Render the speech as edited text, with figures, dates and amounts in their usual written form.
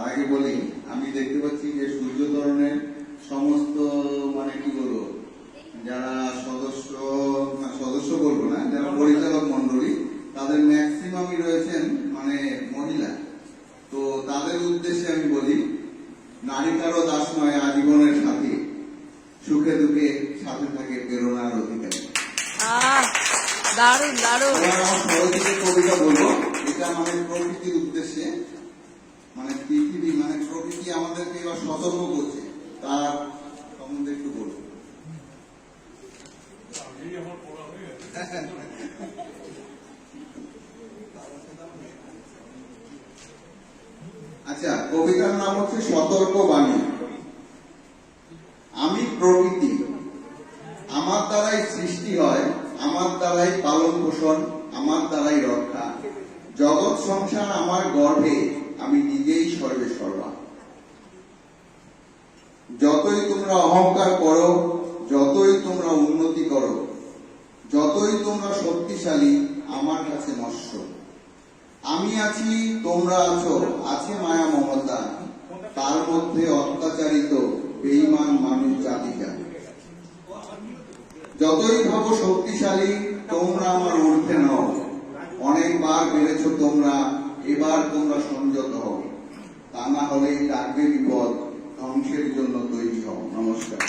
তার আগে বলি, আমি দেখতে পাচ্ছি যে সূর্য ধরনের সমস্ত কি বলবো, যারা সদস্য বলবো না, যারা পরিচালক মন্ডলী, তাদের ম্যাক্সিমামই রয়েছেন মহিলা। তো তাদের উদ্দেশ্যে আমি বলি, নারী কারো দাস নয়, আজীবনের সাথী, সুখে দুঃখে সাথে থাকে প্রেরণার অধিকারী। দারুণ দারুণ। আমার সরস্বতী কবিতা বলবো, এটা প্রকৃতির উদ্দেশ্যে, পৃথিবী প্রকৃতি আমাদেরকে এবার সতর্ক করছে, তার সম্বন্ধে একটু বলবো। আচ্ছা, কবিতার নাম হচ্ছে সতর্ক বাণী। আমি প্রকৃতি, আমার দ্বারাই সৃষ্টি হয়, আমার দ্বারাই পালন পোষণ, আমার দ্বারাই রক্ষা। জগৎ সংসার আমার গর্ভে, আমি নিজেই সর্বে সর্বা। যতই তোমরা অহংকার করো, যতই তোমরা উন্নতি করো, যতই তোমরা শক্তিশালী, আমার কাছে নশ্বর। আমি আছি, তোমরা আছো, আছে মায়া মমতা, তার মধ্যে অত্যাচারিত বেঈমান মানুষ জাতিকা। যতই ভাবো শক্তিশালী, তোমরা আমার ঊর্ধ্বে নও। অনেকবার বেড়েছ তোমরা, এবার তোমরা সংযত হও, তা না হলেই ডাকবে বিপদ, ধ্বংসের জন্য তৈরি হও। নমস্কার।